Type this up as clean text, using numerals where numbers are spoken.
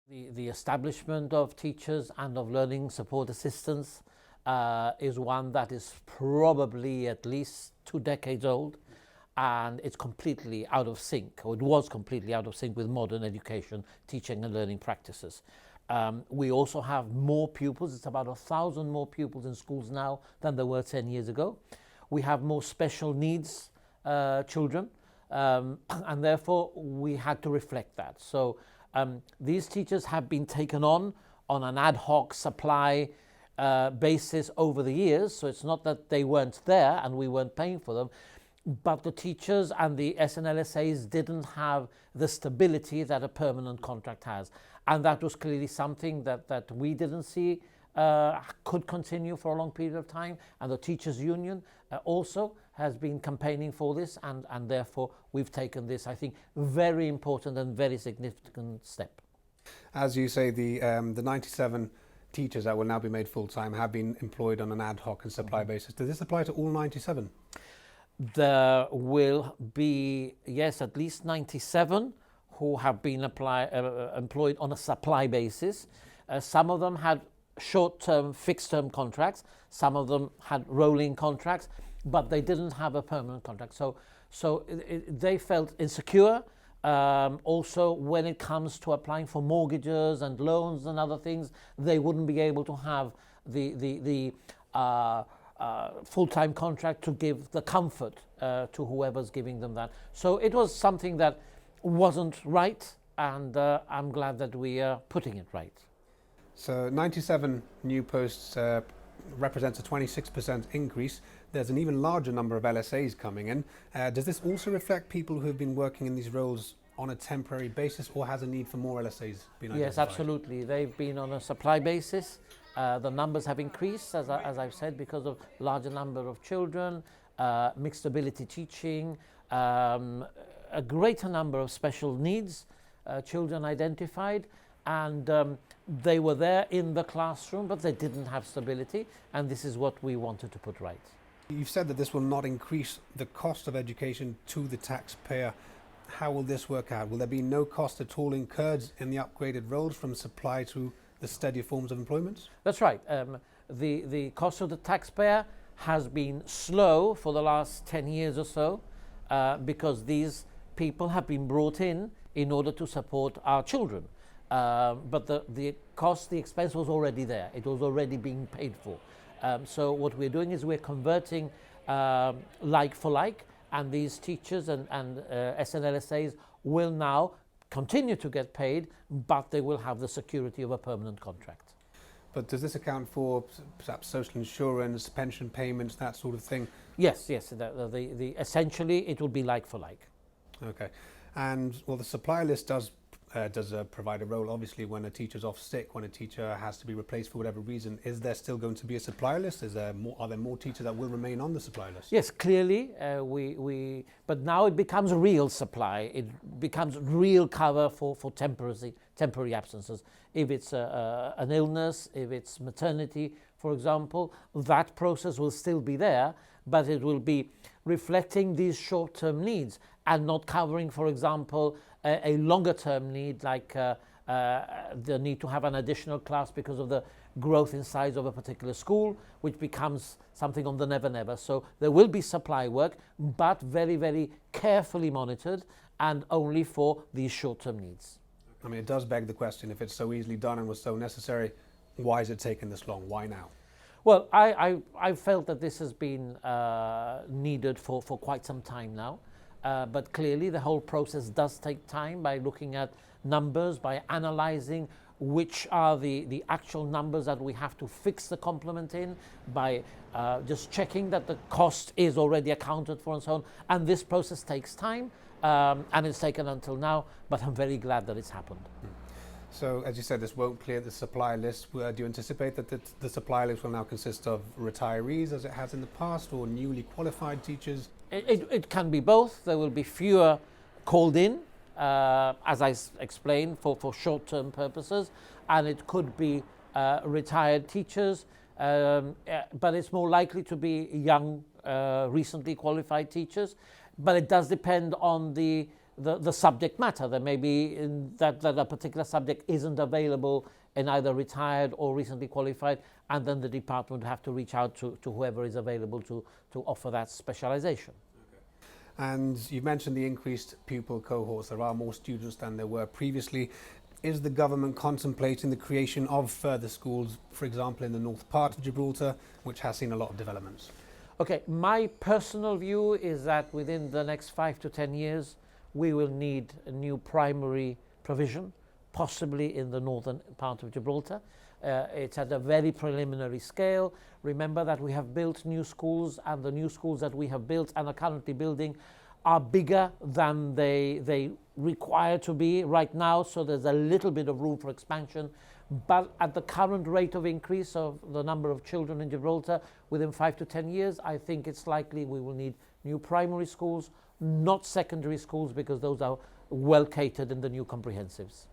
The establishment of teachers and of learning support assistants is one that is probably at least 2 decades old, and it's completely out of sync, or it was completely out of sync with modern education, teaching and learning practices. We also have more pupils. It's about 1,000 more pupils in schools now than there were 10 years ago. We have more special needs children, and therefore we had to reflect that. So these teachers have been taken on an ad hoc supply basis over the years. So it's not that they weren't there and we weren't paying for them, but the teachers and the SNLSAs didn't have the stability that a permanent contract has. And that was clearly something that we didn't see could continue for a long period of time. And the Teachers Union also has been campaigning for this, and therefore we've taken this, I think, very important and very significant step. As you say, the 97 teachers that will now be made full-time have been employed on an ad hoc and supply basis. Does this apply to all 97? There will be, yes, at least 97 who have been employed on a supply basis. Some of them had short-term, fixed-term contracts. Some of them had rolling contracts, but they didn't have a permanent contract. So they felt insecure. Also, when it comes to applying for mortgages and loans and other things, they wouldn't be able to have the full-time contract to give the comfort to whoever's giving them that. So it was something that wasn't right, and I'm glad that we are putting it right. So 97 new posts represents a 26% increase. There's an even larger number of LSAs coming in. Does this also reflect people who have been working in these roles on a temporary basis, or has a need for more LSAs been identified? Yes, absolutely. They've been on a supply basis. The numbers have increased, as I've said, because of larger number of children, mixed ability teaching, a greater number of special needs children identified, and they were there in the classroom, but they didn't have stability, and this is what we wanted to put right. You've said that this will not increase the cost of education to the taxpayer. How will this work out? Will there be no cost at all incurred in the upgraded roles from supply to the steadier forms of employment? That's right. The cost of the taxpayer has been slow for the last 10 years or so because these people have been brought in order to support our children. But the cost, the expense was already there. It was already being paid for. So what we're doing is we're converting like for like, and these teachers and SNLSAs will now continue to get paid, but they will have the security of a permanent contract. But does this account for perhaps social insurance, pension payments, that sort of thing? Yes. Essentially, it will be like for like. Okay. And well, the supply list does provide a role, obviously, when a teacher's off sick, when a teacher has to be replaced for whatever reason. Is there still going to be a supply list? Are there more teachers that will remain on the supply list? Yes, clearly. But now it becomes a real supply. It becomes real cover for temporary absences. If it's an illness, if it's maternity, for example, that process will still be there, but it will be reflecting these short-term needs and not covering, for example, a longer-term need like the need to have an additional class because of the growth in size of a particular school, which becomes something on the never-never. So there will be supply work, but very, very carefully monitored and only for these short-term needs. I mean, it does beg the question, if it's so easily done and was so necessary, why is it taking this long? Why now? Well, I felt that this has been needed for quite some time now. But clearly the whole process does take time by looking at numbers, by analysing which are the actual numbers that we have to fix the complement in, by just checking that the cost is already accounted for and so on. And this process takes time, and it's taken until now, but I'm very glad that it's happened. So, as you said, this won't clear the supply list. Do you anticipate that the supply list will now consist of retirees, as it has in the past, or newly qualified teachers? It can be both. There will be fewer called in, as I explained, for short-term purposes, and it could be retired teachers, but it's more likely to be young, recently qualified teachers. But it does depend on the the subject matter. There may be that a particular subject isn't available in either retired or recently qualified, and then the department would have to reach out to whoever is available to offer that specialization. And you've mentioned the increased pupil cohorts. There are more students than there were previously. Is the government contemplating the creation of further schools, for example, in the north part of Gibraltar, which has seen a lot of developments? Okay, my personal view is that within the next 5 to 10 years, we will need a new primary provision, possibly in the northern part of Gibraltar. It's at a very preliminary scale. Remember that we have built new schools, and the new schools that we have built and are currently building are bigger than they require to be right now, so there's a little bit of room for expansion. But at the current rate of increase of the number of children in Gibraltar, within 5 to 10 years, I think it's likely we will need new primary schools, not secondary schools, because those are well catered in the new comprehensives.